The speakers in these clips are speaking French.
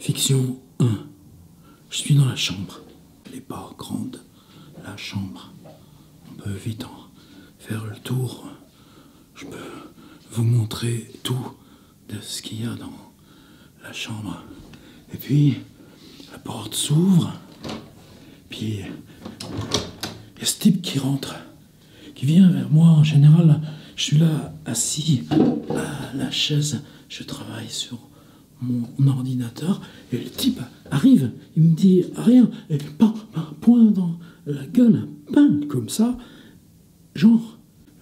Fiction 1. Je suis dans la chambre. Elle n'est pas grande, la chambre. On peut vite en faire le tour. Je peux vous montrer tout de ce qu'il y a dans la chambre. Et puis, la porte s'ouvre. Puis, il y a ce type qui rentre, qui vient vers moi. En général, je suis là, assis à la chaise. Je travaille sur mon ordinateur. Et le type arrive. Il me dit rien. Et un point dans la gueule, un pain comme ça. Genre,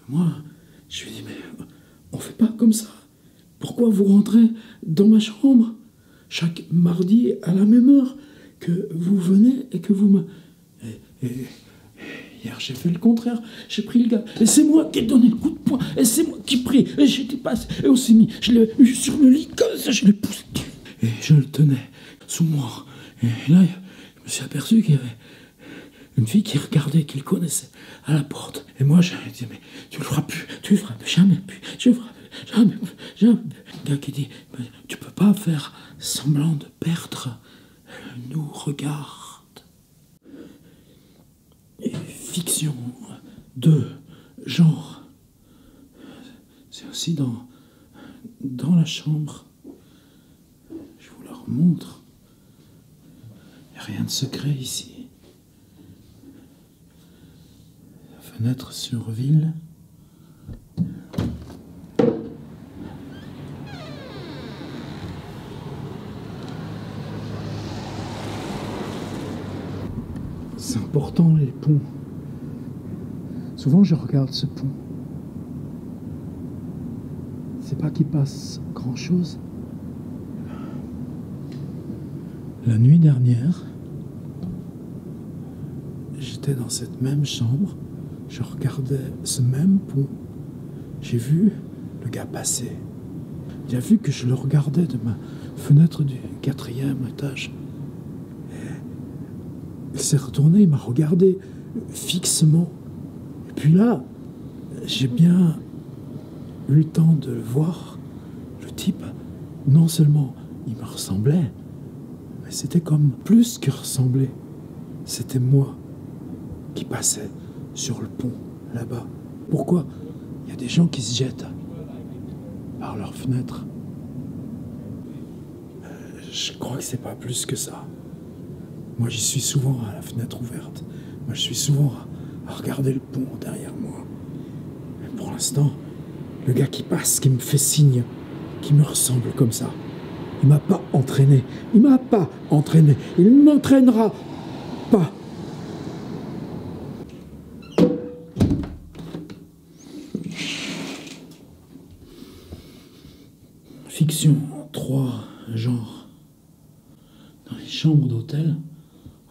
moi, je lui dis, mais on fait pas comme ça. Pourquoi vous rentrez dans ma chambre chaque mardi à la même heure que vous venez et que vous me... Et hier, j'ai fait le contraire. J'ai pris le gars. Et c'est moi qui ai donné le coup de poing. Et c'est moi qui ai pris. Et j'étais passé. Et on s'est mis. Je l'ai eu sur le lit comme ça. Je l'ai poussé. Et je le tenais sous moi. Et là, je me suis aperçu qu'il y avait une fille qui regardait, qui le connaissait, à la porte. Et moi, j'ai dit, mais tu le feras plus. Tu le feras plus. Jamais plus. Tu le feras plus. Jamais plus. Jamais plus. Le gars qui dit, tu peux pas faire semblant de perdre. Elle nous regarde. Et fiction 2, genre. C'est aussi dans la chambre. Je vous la remontre. Il n'y a rien de secret ici. La fenêtre sur ville. C'est important, les ponts. Souvent, je regarde ce pont. C'est pas qu'il passe grand-chose. La nuit dernière, j'étais dans cette même chambre. Je regardais ce même pont. J'ai vu le gars passer. Il a vu que je le regardais de ma fenêtre du 4e étage. Il s'est retourné, il m'a regardé fixement. Et puis là, j'ai bien eu le temps de le voir. Le type, non seulement il me ressemblait, mais c'était comme plus que ressembler. C'était moi qui passais sur le pont, là-bas. Pourquoi il y a des gens qui se jettent par leurs fenêtres? Je crois que c'est pas plus que ça. Moi, j'y suis souvent à la fenêtre ouverte. Moi, je suis souvent à regarder le pont derrière moi. Mais pour l'instant, le gars qui passe, qui me fait signe, qui me ressemble comme ça, il m'a pas entraîné. Il m'a pas entraîné. Il ne m'entraînera pas. Fiction 3, genre. Dans les chambres d'hôtel,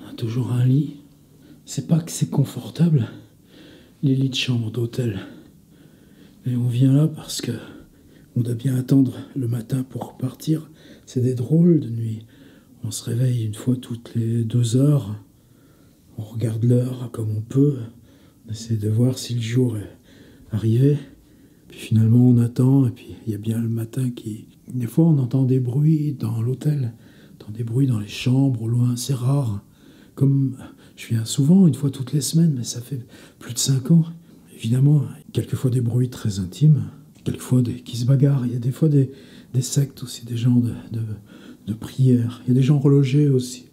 on a toujours un lit. C'est pas que c'est confortable, les lits de chambre d'hôtel. Mais on vient là parce que on doit bien attendre le matin pour partir. C'est des drôles de nuit. On se réveille une fois toutes les 2 heures. On regarde l'heure comme on peut. On essaie de voir si le jour est arrivé. Puis finalement on attend et puis il y a bien le matin qui... Des fois on entend des bruits dans l'hôtel. On entend des bruits dans les chambres au loin, c'est rare. Comme je viens souvent, une fois toutes les semaines, mais ça fait plus de 5 ans. Évidemment, quelquefois des bruits très intimes, quelquefois qui se bagarrent. Il y a des fois des sectes aussi, des gens de prière. Il y a des gens relogés aussi.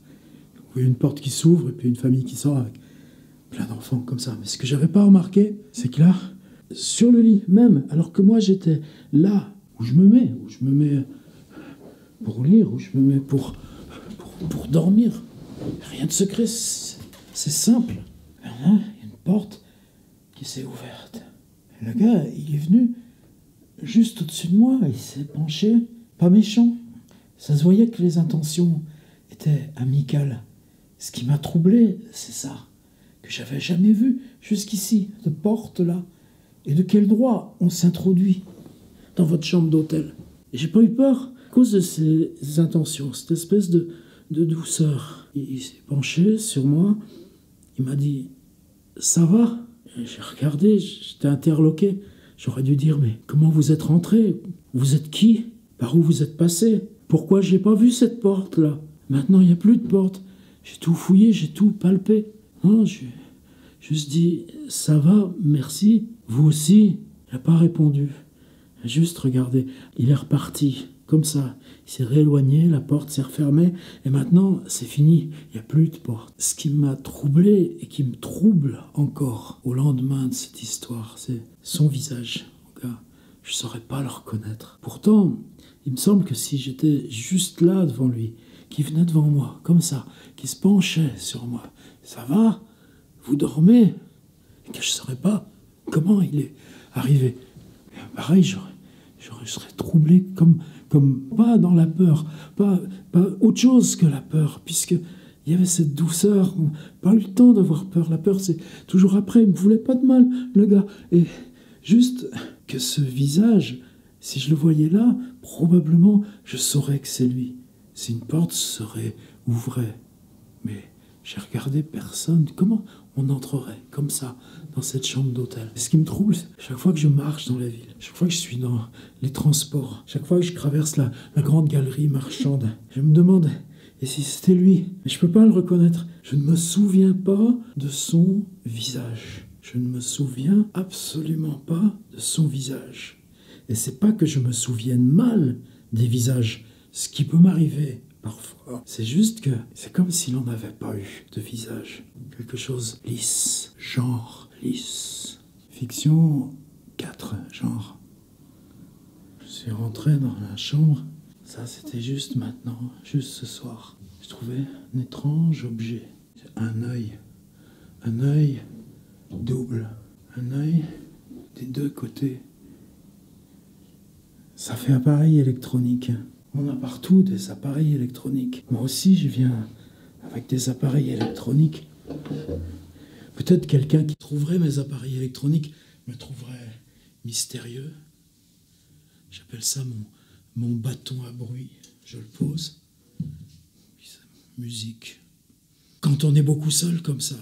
Vous voyez une porte qui s'ouvre et puis une famille qui sort avec plein d'enfants comme ça. Mais ce que j'avais pas remarqué, c'est que là, sur le lit même, alors que moi j'étais là où je me mets pour lire, où je me mets pour dormir. Rien de secret, c'est simple. Et là, il y a une porte qui s'est ouverte. Et le gars, il est venu juste au-dessus de moi, il s'est penché, pas méchant. Ça se voyait que les intentions étaient amicales. Ce qui m'a troublé, c'est ça, que j'avais jamais vu jusqu'ici, de porte là. Et de quel droit on s'introduit dans votre chambre d'hôtel? Et j'ai pas eu peur à cause de ces intentions, cette espèce de douceur. Il s'est penché sur moi, il m'a dit « Ça va ?» J'ai regardé, j'étais interloqué. J'aurais dû dire « Mais comment vous êtes rentré? Vous êtes qui? Par où vous êtes passé? Pourquoi j'ai pas vu cette porte-là? Maintenant, il n'y a plus de porte. J'ai tout fouillé, j'ai tout palpé. Non, j'ai juste dit, ça va, merci. Vous aussi? Il n'a pas répondu. Il a juste regardé. Il est reparti, comme ça. Il s'est rééloigné, la porte s'est refermée, et maintenant, c'est fini. Il n'y a plus de porte. Ce qui m'a troublé, et qui me trouble encore au lendemain de cette histoire, c'est son visage. Je ne saurais pas le reconnaître. Pourtant, il me semble que si j'étais juste là devant lui, qui venait devant moi, comme ça, qui se penchait sur moi, ça va? Vous dormez? Et que je ne saurais pas comment il est arrivé. Et pareil, je serais troublé comme pas dans la peur, pas autre chose que la peur, puisque il y avait cette douceur, pas eu le temps d'avoir peur. La peur, c'est toujours après. Il me voulait pas de mal, le gars. Et juste que ce visage, si je le voyais là, probablement, je saurais que c'est lui. Si une porte serait ouvrait. Mais j'ai regardé personne. Comment on entrerait comme ça dans cette chambre d'hôtel? Ce qui me trouble, chaque fois que je marche dans la ville, chaque fois que je suis dans les transports, chaque fois que je traverse la grande galerie marchande, je me demande, et si c'était lui? Mais je peux pas le reconnaître. Je ne me souviens pas de son visage. Je ne me souviens absolument pas de son visage. Et c'est pas que je me souvienne mal des visages, ce qui peut m'arriver parfois. C'est juste que c'est comme s'il n'en avait pas eu de visage. Quelque chose lisse, genre lisse. Fiction 4, genre. Je suis rentré dans la chambre. Ça, c'était juste maintenant, juste ce soir. J'ai trouvé un étrange objet. Un œil double. Un œil des deux côtés. Ça fait appareil électronique. On a partout des appareils électroniques. Moi aussi, je viens avec des appareils électroniques. Peut-être quelqu'un qui trouverait mes appareils électroniques me trouverait mystérieux. J'appelle ça mon bâton à bruit. Je le pose. Puis ça, musique. Quand on est beaucoup seul comme ça,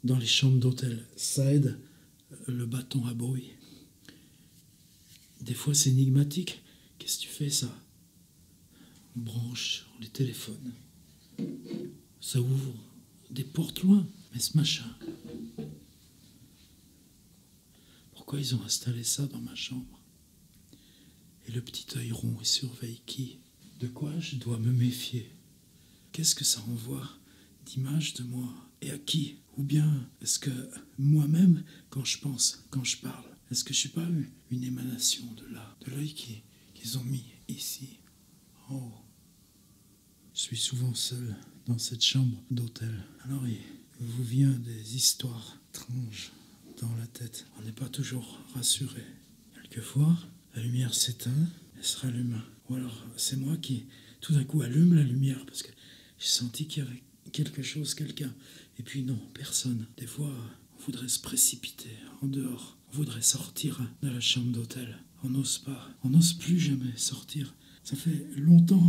dans les chambres d'hôtel, ça aide le bâton à bruit. Des fois, c'est énigmatique. Qu'est-ce que tu fais, ça? On branche les téléphones. Ça ouvre des portes loin. Mais ce machin, pourquoi ils ont installé ça dans ma chambre? Et le petit œil rond, il surveille qui? De quoi je dois me méfier? Qu'est-ce que ça envoie d'image de moi? Et à qui? Ou bien est-ce que moi-même, quand je pense, quand je parle, est-ce que je suis pas une émanation de là, de l'œil qu'ils ont mis ici? Oh, je suis souvent seul dans cette chambre d'hôtel. Alors il vous vient des histoires étranges dans la tête. On n'est pas toujours rassuré. Quelquefois, la lumière s'éteint et se rallume. Ou alors c'est moi qui tout d'un coup allume la lumière parce que j'ai senti qu'il y avait quelque chose, quelqu'un. Et puis non, personne. Des fois, on voudrait se précipiter en dehors. On voudrait sortir de la chambre d'hôtel. On n'ose pas. On n'ose plus jamais sortir. Ça fait longtemps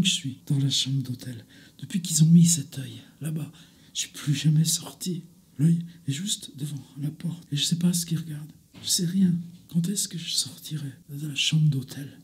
que je suis dans la chambre d'hôtel. Depuis qu'ils ont mis cet œil là-bas, je suis plus jamais sorti. L'œil est juste devant la porte. Et je sais pas ce qu'ils regardent. Je sais rien. Quand est-ce que je sortirai de la chambre d'hôtel?